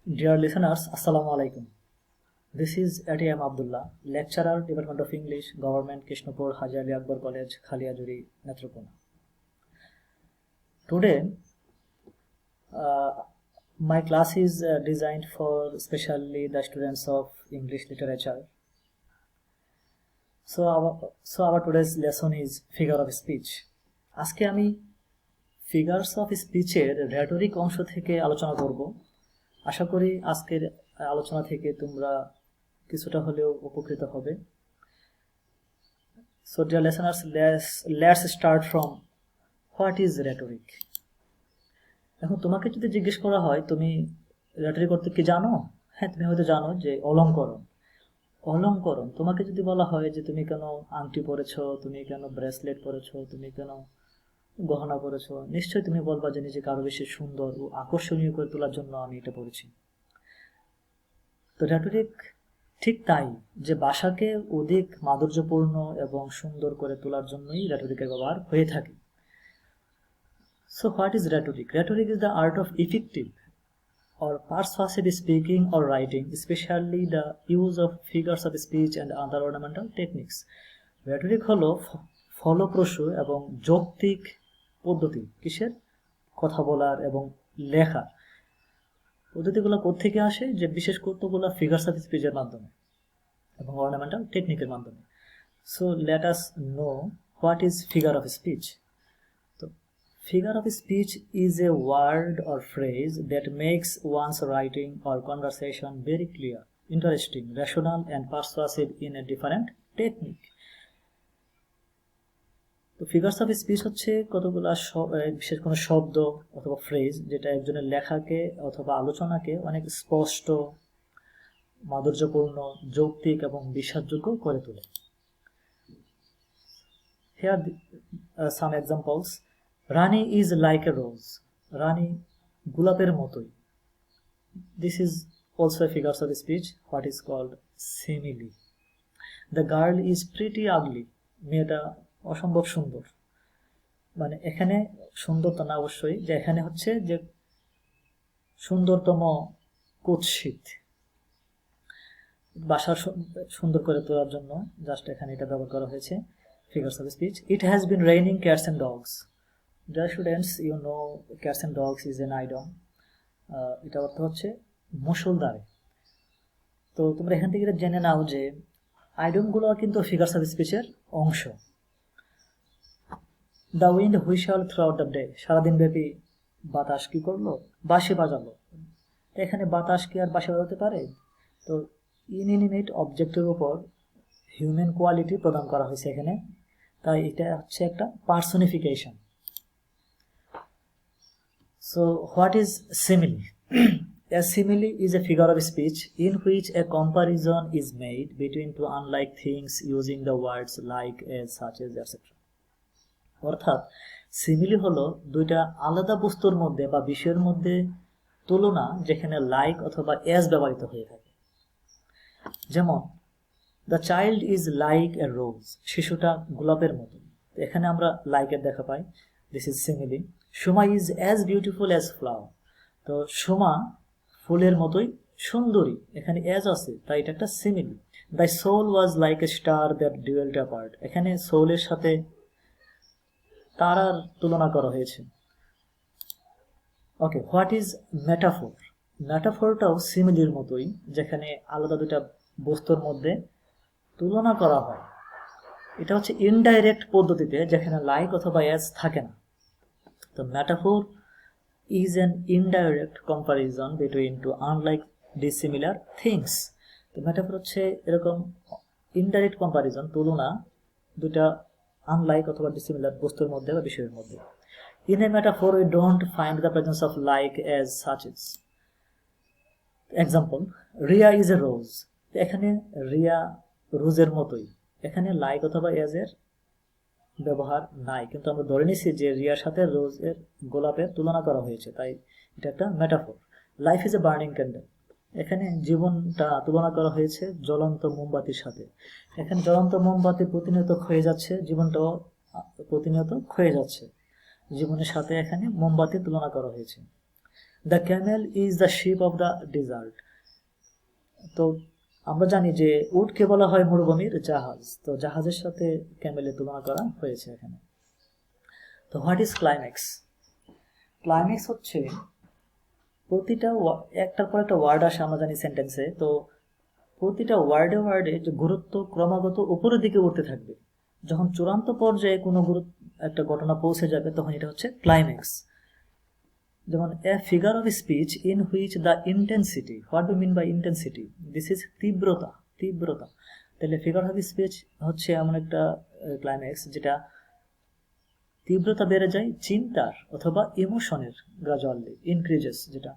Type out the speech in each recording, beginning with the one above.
Dear listeners, Assalamu alaikum. This is ATM Abdullah, lecturer, Department of English, Government, Krishnapur, Haji Ali Akbar College, Khaliajuri, Netrokona. Today, uh, my class is designed for especially the students of English literature. So our today's lesson is figure of speech. আজকে আমি figures of স্পিচের rhetoric অংশ থেকে আলোচনা করব। আশা করি আজকের আলোচনা থেকে তোমরা কিছুটা হলেও উপকৃত হবে। So dear listeners, let's start from what is rhetoric. এখন তোমাকে যদি জিজ্ঞেস করা হয় তুমি রেটরিক করতে কি জানো, হ্যাঁ তুমি হয়তো জানো যে অলংকরণ তোমাকে যদি বলা হয় যে তুমি কেন আংটি পরেছো, তুমি কেন ব্রেসলেট পরেছো, তুমি কেন গহনা পরেছো, নিশ্চয়ই তুমি বলবা যে নিজেকে আরো বেশি সুন্দর ও আকর্ষণীয় করে তোলার জন্য আমি এটা পরেছি। তো রেটরিক ঠিক তাই, যে ভাষাকে অধিক মাধুর্যপূর্ণ এবং সুন্দর করে তোলার জন্যই রেটরিকের ব্যবহার হয়ে থাকে। So what is rhetoric? Rhetoric is the art of effective or persuasive speaking or writing, especially the use of figures of speech and other ornamental techniques. Rhetoric হলো ফলপ্রসূ এবং যৌক্তিক পদ্ধতি, কিসের? কথা বলার এবং লেখার। পদ্ধতিগুলো কোত্থেকে আসে? যে বিশেষ কতগুলো ফিগার্স অফ স্পিচের মাধ্যমে এবং অর্নামেন্টাল টেকনিকের মাধ্যমে। So let us know what is figure of speech. তো figure of speech is a word or phrase that makes one's writing or conversation very clear, interesting, rational and persuasive in a different technique. তো figures of speech হচ্ছে কতগুলো বিশেষ কোনো শব্দ অথবা phrase যেটা একজনের লেখাকে অথবা আলোচনাকে অনেক স্পষ্ট, মাধুর্যপূর্ণ, যৌক্তিক এবং বিশ্বাসযোগ্য করে তোলে। Here some examples. Rani is like a rose. Rani গোলাপের মতোই। This is also a figure of speech, what is called simile. The girl is pretty ugly. মেয়েটা অসম্ভব সুন্দর। মানে এখানে সুন্দরতা না, অবশ্যই যে এখানে হচ্ছে যে সুন্দরতম কুৎসিত, ভাষা সুন্দর করে তোলার জন্য জাস্ট এখানে এটা ব্যবহার করা হয়েছে figures of speech. It has been raining cats and dogs. Dear students, you know cats and dogs is an idiom. এটা অর্থ হচ্ছে মুষলধারে। তো তোমরা এখান থেকে জেনে নাও যে আইডিয়মগুলো কিন্তু ফিগার্স অফ স্পিচের অংশ। The wind whistle throughout the day, সারাদিন ব্যাপী বাতাস কি করলো? বাঁশি বাজালো। এখানে বাতাস কি আর বাঁশি বাজাতে পারে? তো ইনএনিমেট অবজেক্টের উপর হিউম্যান কোয়ালিটি প্রদান করা হয়েছে এখানে, তাই এটা হচ্ছে একটা personification. So what is simile? A simile is a figure of speech in which a comparison is made between two unlike things using the words like, as, such as, etc. অর্থাৎ simile হলো দুইটা আলাদা বস্তুর মধ্যে বা বিষয়ের মধ্যে তুলনা যেখানে লাইক অথবা এজ ব্যবহৃত হয়ে থাকে। যেমন the child is like a rose, শিশুটা গোলাপের মতো। এখানে আমরা লাইকের দেখা পাই, this is simile. Suma is as beautiful as flower, তো সুমা ফুলের মতোই সুন্দরী, এখানে অ্যাজ আছে তাই এটা একটা simile. The soul was like a star that dwelled apart, এখানে সোলের সাথে তারার তুলনা করা হয়েছে। Okay, what is metaphor? মেটাফোরটাও সিমিলির মতোই, যেখানে আলাদা দুটা বস্তুর মধ্যে তুলনা করা হয়। এটা হচ্ছে ইনডাইরেক্ট পদ্ধতিতে, যেখানে লাইক অথবা অ্যাজ থাকে না। তো metaphor is an indirect comparison between two unlike dissimilar things. তো মেটাফোর হচ্ছে এরকম ইনডাইরেক্ট কম্পারিজন, তুলনা দুটা আনলাইক অথবা ডিসিমিলার বস্তুর মধ্যে বা বিষয়ের মধ্যে। In a metaphor we don't find the presence of like, as, such as. Example, Ria is a rose. এখানে রিয়া রোজের মতোই, এখানে লাইক অথবা এজ এর ব্যবহার নাই, কিন্তু আমরা ধরে নিছি যে রিয়ার সাথে রোজের গোলাপের তুলনা করা হয়েছে, তাই এটা একটা metaphor. Life is a burning candle, এখানে জীবনটা তুলনা করা হয়েছে জ্বলন্ত মোমবাতির সাথে। এখানে জ্বলন্ত মোমবাতি প্রতিনিয়ত ক্ষয়ে যাচ্ছে, জীবনটাও প্রতিনিয়ত ক্ষয়ে যাচ্ছে, জীবনের সাথে এখানে মোমবাতির তুলনা করা হয়েছে। The camel is the ship of the desert. তো আমরা জানি যে উটকে বলা হয় মরুভূমির জাহাজ, তো জাহাজের সাথে ক্যামেলের তুলনা করা হয়েছে এখানে। তো হোয়াট ইজ ক্লাইম্যাক্স? ক্লাইম্যাক্স হচ্ছে প্রতিটা একটার পর একটা ওয়ার্ড আসে আমরা জানি সেন্টেন্সে, তো প্রতিটা ওয়ার্ডে যে গুরুত্ব ক্রমাগত উপরের দিকে উঠতে থাকবে। যখন চূড়ান্ত পর্যায়ে কোনো একটা ঘটনা পৌঁছে যাবে তখন এটা হচ্ছে ক্লাইম্যাক্স। যেমন a figure of speech in which the intensity, what do mean by intensity? This is তীব্রতা। তাহলে ফিগার অফ স্পিচ হচ্ছে এমন একটা ক্লাইম্যাক্স যেটা তীব্রতা বেড়ে যায় চিন্তার অথবা ইমোশনের গ্রাজুয়ালি ইনক্রিজেস, যেটা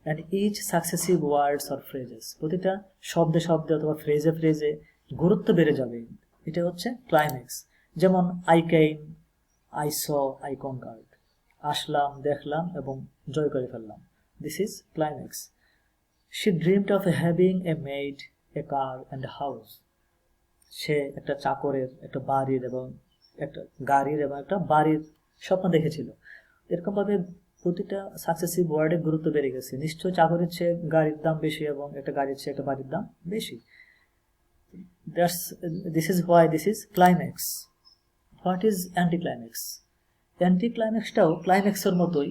and each successive words or phrases, প্রতিটা শব্দে অথবা ফ্রেজে গুরুত্ব বেড়ে যাবে, এটা হচ্ছে ক্লাইম্যাক্স। যেমন I came, I saw, I conquered, আসলাম, দেখলাম এবং জয় করে ফেললাম, this is climax. She dreamed of having a maid, a car and house, সে একটা চাকরের, একটা বাড়ির এবং একটা গাড়ির এবং একটা বাড়ির স্বপ্ন দেখেছিল। এরকমভাবে প্রতিটা সাকসেসিভ ওয়ার্ডে গুরুত্ব বেড়ে গেছে। নিশ্চয় চাকরির চেয়ে গাড়ির দাম বেশি এবং একটা গাড়ির চেয়ে একটা বাড়ির দাম বেশি। This is why this is climax. What is anti climax? Anti ক্লাইম্যাক্সটাও ক্লাইম্যাক্সের মতোই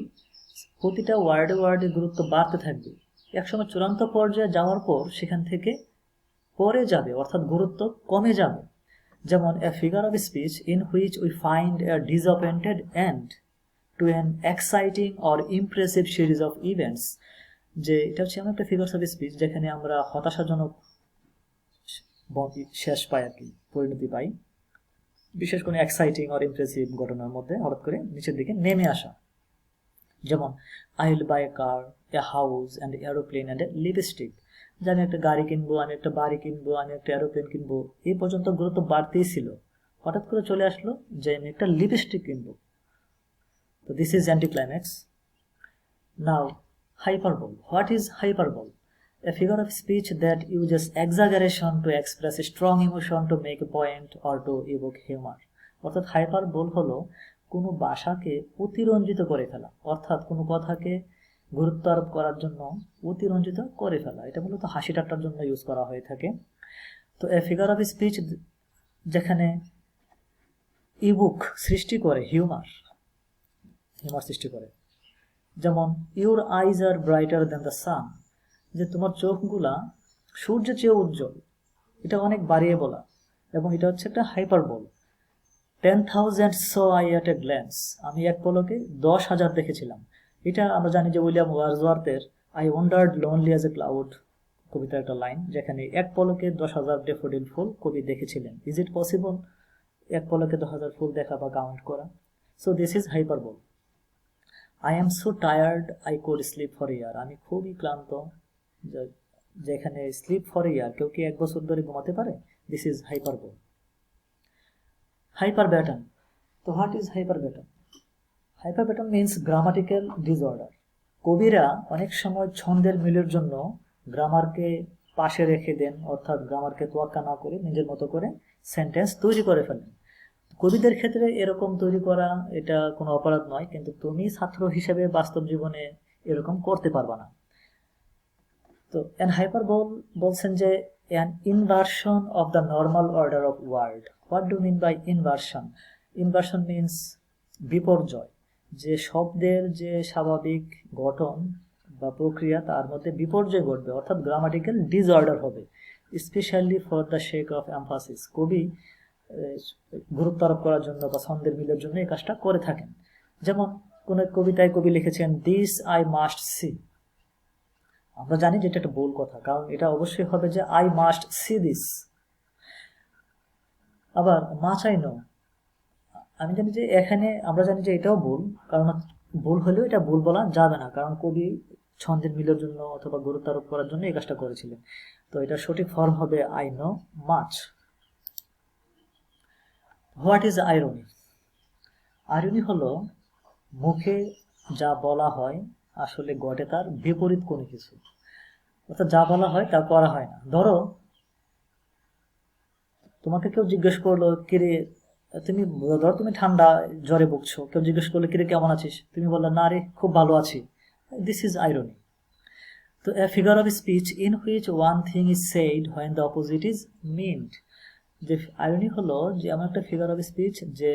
প্রতিটা ওয়ার্ডে গুরুত্ব বাড়তে থাকবে। একসময় চূড়ান্ত পর্যায়ে যাওয়ার পর সেখান থেকে পরে যাবে, অর্থাৎ গুরুত্ব কমে যাবে। যেমন a figure of speech in which we find a disappointed end to an exciting or impressive series of events, যে এটা হচ্ছে এমন একটা ফিগার্স অফ স্পিচ যেখানে আমরা হতাশাজনক শেষ পাই আর কি, পরিণতি পাই, বিশেষ করে এক্সাইটিং অর ইমপ্রেসিভ ঘটনার মধ্যে হঠাৎ করে নিচের দিকে নেমে আসা। যেমন I will buy A car, a house and aeroplane and a lipstick, যে আমি একটা গাড়ি কিনবো, আমি একটা বাড়ি কিনবো, আমি একটা এরোপ্লেন কিনবো, এই পর্যন্ত গুরুত্ব বাড়তেই ছিল, হঠাৎ করে চলে আসলো যে আমি একটা লিপস্টিক কিনবো। তো this is anti climax. Now hyperbole. What is hyperbole? A figure of speech that uses exaggeration to express a strong emotion, to make a point or to evoke humor. অর্থাৎ হাইপারবোল হলো কোনো ভাষাকে অতিরঞ্জিত করে ফেলা, অর্থাৎ কোনো কথাকে গুরুত্ব আরোপ করার জন্য অতিরঞ্জিত করে ফেলা। এটা মূলত হাসি ঠাট্টার জন্য ইউজ করা হয়ে থাকে। তো এ ফিগার অফ স্পিচ যেখানে ইবুক সৃষ্টি করে, হিউমার সৃষ্টি করে। যেমন your eyes are brighter than the sun, যে তোমার চোখগুলা সূর্যের চেয়ে উজ্জ্বল, এটা অনেক বাড়িয়ে বলা এবং এটা হচ্ছে একটা hyperbole. 10,000 saw I at a glance, আমি এক পলকে 10,000 দেখেছিলাম। এটা আমরা জানি যে উইলিয়াম ওয়ার্ডসওয়ার্থের I wandered lonely as a cloud কবিতার একটা লাইন, যেখানে এক পলকে 10,000 ডেফোডিল ফুল কবি দেখেছিলেন। ইজ ইট পসিবল এক পলকে 10,000 ফুল দেখা বা কাউন্ট করা? So this is hyperbole. I am so tired I could sleep for year, আমি খুবই ক্লান্ত, যেখানে স্লিপ ফর ইয়ার, কেউ কি 1 বছর ধরে ঘুমাতে পারে? This is hyperbole. হাইপারব্যাটন। তো what is hyperbaton? Hyperbaton means grammatical disorder. কবিরা অনেক সময় ছন্দের মিলের জন্য গ্রামারকে পাশে রেখে দেন, অর্থাৎ গ্রামারকে তোয়াক্কা না করে নিজের মতো করে সেন্টেন্স তৈরি করে ফেলেন। কবিদের ক্ষেত্রে এরকম তৈরি করা এটা কোনো অপরাধ নয়, কিন্তু তুমি ছাত্র হিসেবে বাস্তব জীবনে এরকম করতে পারবা না। তো এন হাইপারবোল বলছেন যে an inversion of the normal order of word. What do you mean by inversion? Inversion means বিপর্যয়, যে শব্দের যে স্বাভাবিক গঠন বা প্রক্রিয়া তার মধ্যে বিপর্যয় ঘটবে, অর্থাৎ গ্রামাটিক্যাল ডিসঅর্ডার হবে। Specially for the shake off emphasis, কবি গুরুত্ব আরোপ করার জন্য বা ছন্দের মিলের জন্য এই কাজটা করে থাকেন। যেমন কোন কবিতায় কবি লিখেছেন দিস আই মাস্ট সি, আমরা জানি যে এটা একটা ভুল কথা, কারণ এটা অবশ্যই হবে যে আই মাস্ট সি দিস। আবার মাচ আই নো, আমি জানি যে এখানে আমরা জানি যে এটাও ভুল, কারণ ভুল হলেও এটা ভুল বলা যাবে না, কারণ কবি ছন্দের মিলের জন্য অথবা গুরুত্ব আরোপ করার জন্য এই কাজটা করেছিলেন। তো এটা সঠিক ফর্ম হবে I know much. What is irony? Irony হলো মুখে যা বলা হয় আসলে ঘটে তার বিপরীত কোনো কিছু, অর্থাৎ যা বলা হয় তা করা হয় না। ধরো তোমাকে কেউ জিজ্ঞেস করলো কিরে তুমি ঠান্ডা জ্বরে ভুগছো, কেউ জিজ্ঞেস করলো কিরে কেমন আছিস, তুমি বললে না রে খুব ভালো আছি, This is irony. So a figure of speech in which one thing is said when the opposite is meant. যে আইরনি হলো যে এমন একটা ফিগার অফ স্পিচ যে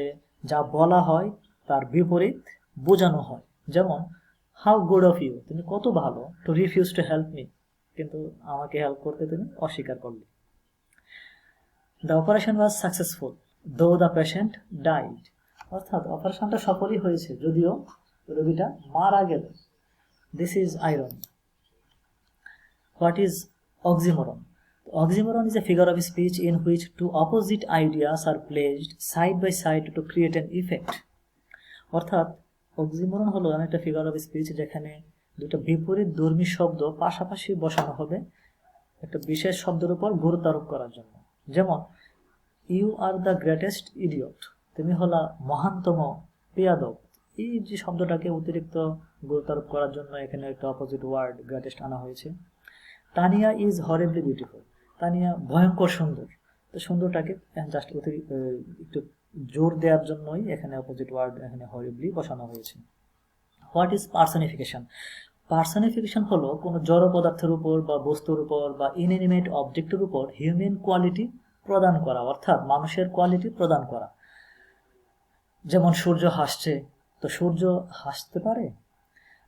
যা বলা হয় তার বিপরীত বোঝানো হয়। যেমন হাউ গুড অফ ইউ, তুমি কত ভালো, to refuse to help me, কিন্তু আমাকে হেল্প করতে তুমি অস্বীকার করলে। The operation was successful though the patient died, অর্থাৎ অপারেশনটা সফলই হয়েছে যদিও রোগীটা মারা গেল। This is irony. What is oxymoron? Oxymoron is a figure of speech in which two opposite ideas are placed side by side to create an effect. অর্থাৎ oxymoron হলো এমন একটা ফিগার অফ স্পিচ যেখানে দুটো বিপরীত ধর্মী শব্দ পাশাপাশি বসানো হবে একটা বিশেষ শব্দের উপর গুরুত্ব আরোপ করার জন্য। যেমন you are the greatest idiot, তুমি হলা মহানতম পেয়াদব। এই যে শব্দটাকে অতিরিক্ত গুরুত্ব আরোপ করার জন্য এখানে একটা অপোজিট ওয়ার্ড গ্রেটেস্ট আনা হয়েছে। তানিয়া ইজ হরেবলি বিউটিফুল, তানিয়া ভয়ঙ্কর সুন্দর। তো সুন্দরটাকে জাস্ট একটু জোর দেওয়ার জন্যই এখানে অপোজিট ওয়ার্ড এখানে হরেবলি বসানো হয়েছে। What is personification? পার্সনিফিকেশন হলো কোনো জড় পদার্থের উপর বা বস্তুর উপর বা ইনএনিমেট অবজেক্টের উপর হিউম্যান কোয়ালিটি প্রদান করা, অর্থাৎ মানুষের কোয়ালিটি প্রদান করা। যেমন সূর্য হাসছে, তো সূর্য হাসতে পারে,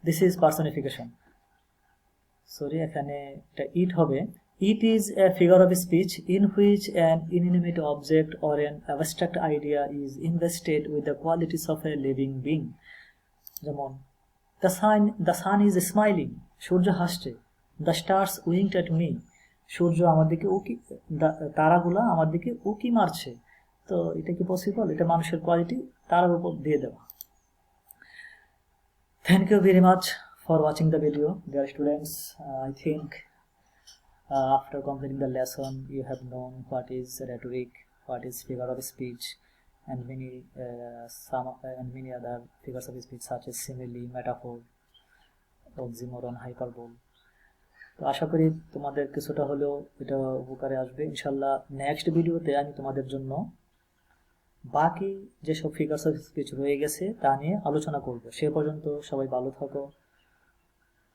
দিস ইজ পার্সনিফিকেশন। সরি, এখানে এটা ইট হবে। It is a figure of speech in which an inanimate object or an abstract idea is invested with the qualities of a living being. যেমন the sun is smiling, সূর্য হাসছে। The stars winked at me, সূর্য আমার দিকে উকি, তারাগুলা আমার দিকে উকি মারছে। তো এটা কি পসিবল? এটা মানুষের কোয়ালিটি তারার উপর দিয়ে দেওয়া। Thank you very much for watching the video, dear students. I think after completing the lesson you have known what is rhetoric, what is figure of speech, and many other figures of speech such as simile, metaphor, oxymoron, hyperbole. তো আশা করি তোমাদের কিছুটা হলেও এটা উপকারে আসবে ইনশাল্লাহ। Next ভিডিওতে আমি তোমাদের জন্য বাকি যেসব ফিগার্স অফ স্পিচ রয়ে গেছে তা নিয়ে আলোচনা করব। সে পর্যন্ত সবাই ভালো থাকো।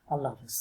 আল্লাহ হাফেজ।